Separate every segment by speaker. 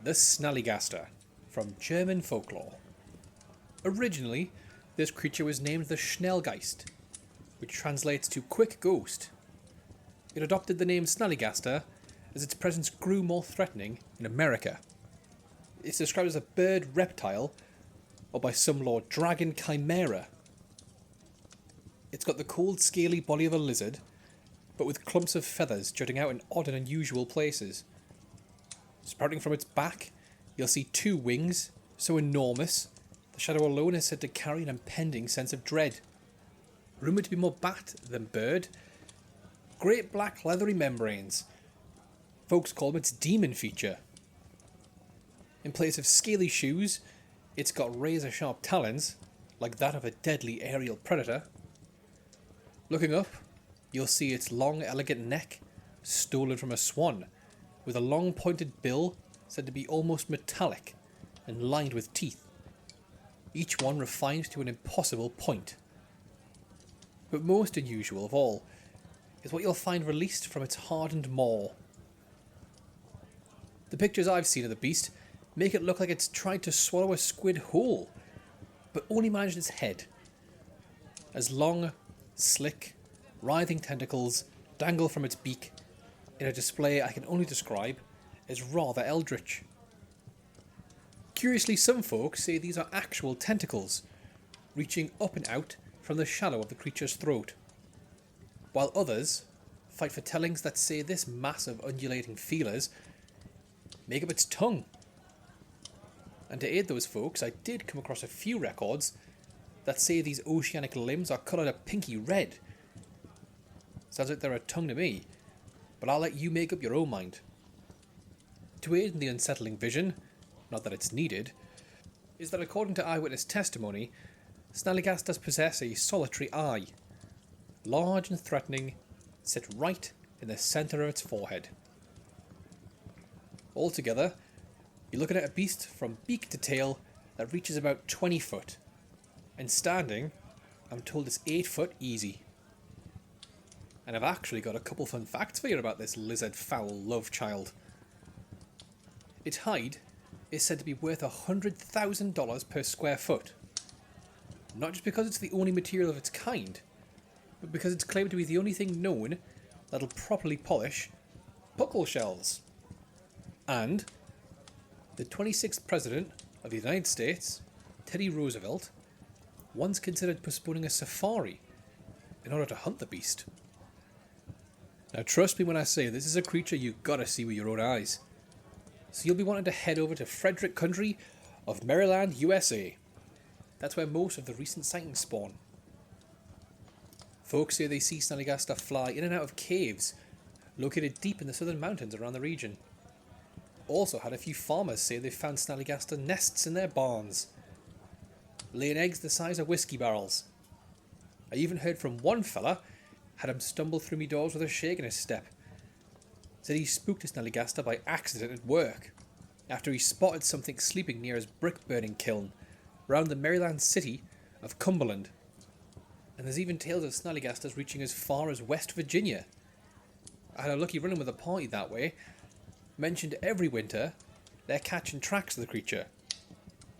Speaker 1: The Snallygaster, from German folklore. Originally, this creature was named the Schneller Geist, which translates to quick ghost. It adopted the name Snallygaster as its presence grew more threatening in America. It's described as a bird reptile, or by some law, dragon chimera. It's got the cold, scaly body of a lizard, but with clumps of feathers jutting out in odd and unusual places. Sprouting from its back, you'll see two wings, so enormous, the shadow alone is said to carry an impending sense of dread. Rumoured to be more bat than bird, great black leathery membranes. Folks call them its demon feature. In place of scaly shoes, it's got razor-sharp talons, like that of a deadly aerial predator. Looking up, you'll see its long, elegant neck, stolen from a swan, with a long pointed bill said to be almost metallic and lined with teeth, each one refined to an impossible point. But most unusual of all is what you'll find released from its hardened maw. The pictures I've seen of the beast make it look like it's tried to swallow a squid whole, but only managed its head, as long, slick, writhing tentacles dangle from its beak in a display I can only describe as rather eldritch. Curiously, some folks say these are actual tentacles, reaching up and out from the shallow of the creature's throat, while others fight for tellings that say this mass of undulating feelers make up its tongue. And to aid those folks, I did come across a few records that say these oceanic limbs are coloured a pinky red. Sounds like they're a tongue to me, but I'll let you make up your own mind. To aid in the unsettling vision, not that it's needed, is that according to eyewitness testimony, Snallygasters possess a solitary eye, large and threatening, set right in the centre of its forehead. Altogether, you're looking at a beast from beak to tail that reaches about 20 foot, and standing, I'm told it's 8 foot easy. And I've actually got a couple fun facts for you about this lizard fowl love child. Its hide is said to be worth $100,000 per square foot. Not just because it's the only material of its kind, but because it's claimed to be the only thing known that'll properly polish puckle shells. And the 26th President of the United States, Teddy Roosevelt, once considered postponing a safari in order to hunt the beast. Now trust me when I say this is a creature you've got to see with your own eyes. So you'll be wanting to head over to Frederick County of Maryland, USA. That's where most of the recent sightings spawn. Folks say they see Snallygaster fly in and out of caves located deep in the southern mountains around the region. Also had a few farmers say they found Snallygaster nests in their barns, laying eggs the size of whiskey barrels. I even heard from one fella had him stumble through me doors with a shake in his step. Said he spooked a Snallygaster by accident at work, after he spotted something sleeping near his brick burning kiln, round the Maryland city of Cumberland. And there's even tales of Snallygasters reaching as far as West Virginia. I had a lucky run-in with a party that way. Mentioned every winter, they're catching tracks of the creature.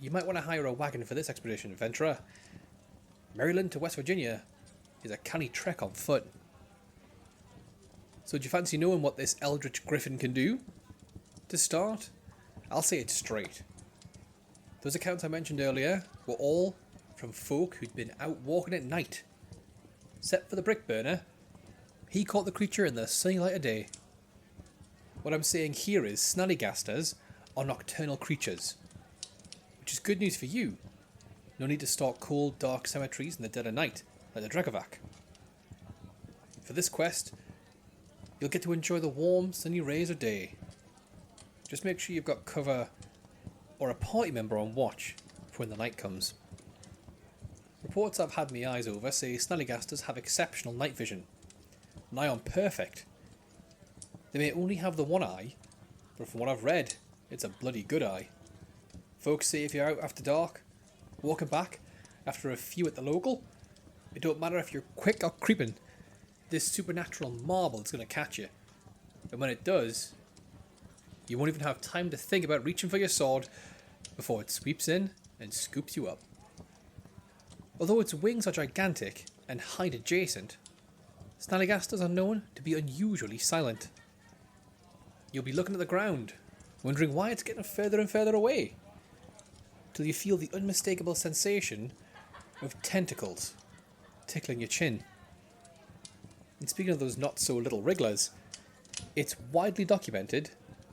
Speaker 1: You might want to hire a wagon for this expedition, adventurer. Maryland to West Virginia is a canny trek on foot. So do you fancy knowing what this eldritch griffin can do? To start, I'll say it straight. Those accounts I mentioned earlier were all from folk who'd been out walking at night. Except for the brick burner, he caught the creature in the sunny light of day. What I'm saying here is Snallygasters are nocturnal creatures, which is good news for you. No need to stalk cold, dark cemeteries in the dead of night, like the Dragovac. For this quest, you'll get to enjoy the warm, sunny rays of day. Just make sure you've got cover or a party member on watch for when the night comes. Reports I've had my eyes over say Snallygasters have exceptional night vision, nigh on perfect. They may only have the one eye, but from what I've read, it's a bloody good eye. Folks say if you're out after dark, walking back after a few at the local, it don't matter if you're quick or creeping, this supernatural marble is going to catch you. And when it does, You won't even have time to think about reaching for your sword before it sweeps in and scoops you up. Although its wings are gigantic and height adjacent, Snallygasters are known to be unusually silent. You'll be looking at the ground, wondering why it's getting further and further away, till you feel the unmistakable sensation of tentacles tickling your chin. And speaking of those not-so-little wrigglers, it's widely documented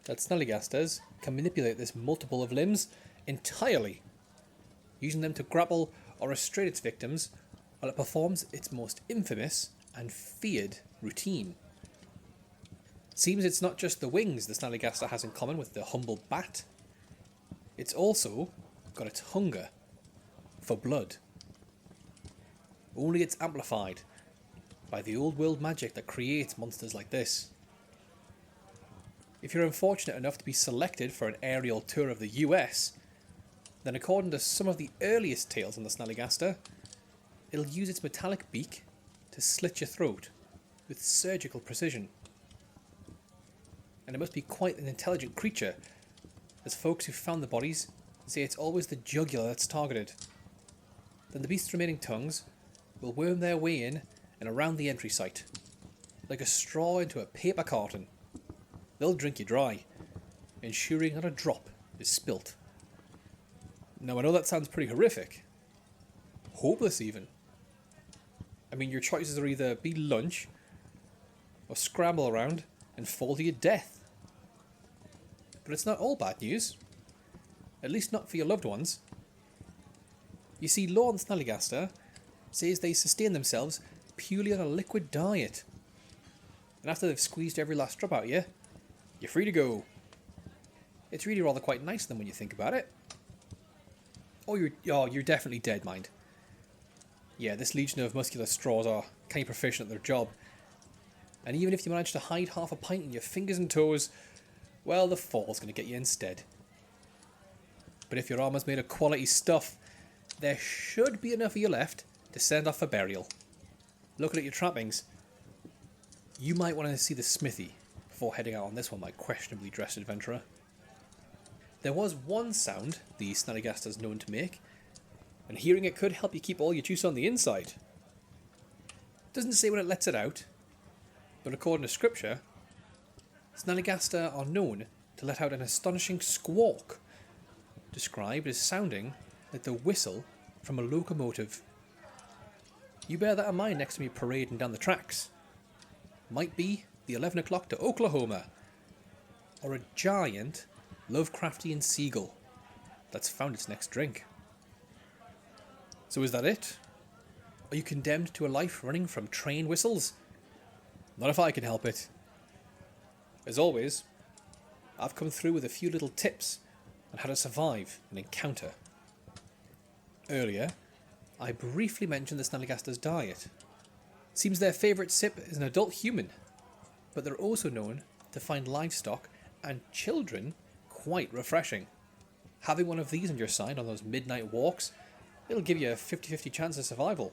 Speaker 1: that Snallygasters can manipulate this multiple of limbs entirely, using them to grapple or restrain its victims while it performs its most infamous and feared routine. Seems it's not just the wings the Snallygaster has in common with the humble bat, it's also got its hunger for blood. Only it's amplified by the old world magic that creates monsters like this. If you're unfortunate enough to be selected for an aerial tour of the US, then according to some of the earliest tales on the Snallygaster, it'll use its metallic beak to slit your throat with surgical precision. And it must be quite an intelligent creature, as folks who found the bodies say it's always the jugular that's targeted. Then the beast's remaining tongues will worm their way in and around the entry site, like a straw into a paper carton. They'll drink you dry, ensuring not a drop is spilt. Now I know that sounds pretty horrific. Hopeless even. I mean, your choices are either be lunch, or scramble around and fall to your death. But it's not all bad news. At least not for your loved ones. You see, law on the Snallygaster says they sustain themselves purely on a liquid diet. And after they've squeezed every last drop out of you, you're free to go. It's really rather quite nice of them when you think about it. Oh, you're definitely dead, mind. Yeah, this legion of muscular straws are kind of proficient at their job. And even if you manage to hide half a pint in your fingers and toes, well, the fall's going to get you instead. But if your armour's made of quality stuff, there should be enough of you left to send off for burial. Looking at your trappings, you might want to see the smithy before heading out on this one, my questionably dressed adventurer. There was one sound the Snallygaster's known to make, and hearing it could help you keep all your juice on the inside. Doesn't say when it lets it out, but according to scripture, Snallygaster are known to let out an astonishing squawk, described as sounding like the whistle from a locomotive. You bear that in mind next time you're parading down the tracks. Might be the 11 o'clock to Oklahoma, or a giant Lovecraftian seagull that's found its next drink. So is that it? Are you condemned to a life running from train whistles? Not if I can help it. As always, I've come through with a few little tips on how to survive an encounter. Earlier, I briefly mentioned the Snallygaster's diet. Seems their favourite sip is an adult human, but they're also known to find livestock and children quite refreshing. Having one of these on your side on those midnight walks, it'll give you a 50-50 chance of survival.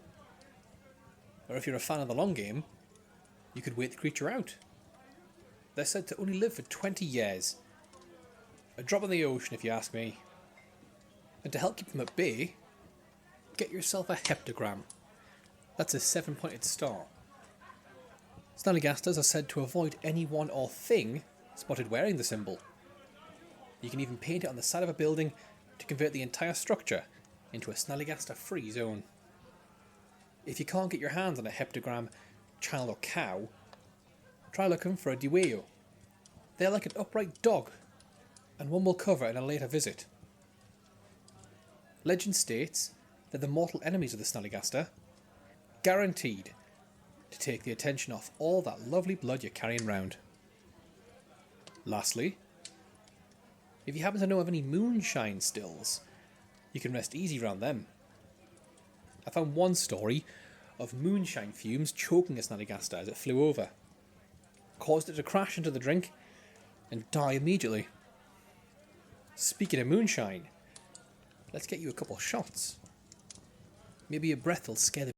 Speaker 1: Or if you're a fan of the long game, you could wait the creature out. They're said to only live for 20 years. A drop in the ocean if you ask me. And to help keep them at bay, get yourself a heptagram. That's a 7-pointed star. Snallygasters are said to avoid anyone or thing spotted wearing the symbol. You can even paint it on the side of a building to convert the entire structure into a Snallygaster-free zone. If you can't get your hands on a heptagram, child or cow, try looking for a deweo. They're like an upright dog, and one will cover in a later visit. Legend states that the mortal enemies of the Snallygaster guaranteed to take the attention off all that lovely blood you're carrying round. Lastly, if you happen to know of any moonshine stills, you can rest easy round them. I found one story of moonshine fumes choking a Snallygaster as it flew over, caused it to crash into the drink and die immediately. Speaking of moonshine, let's get you a couple shots. Maybe your breath will scare the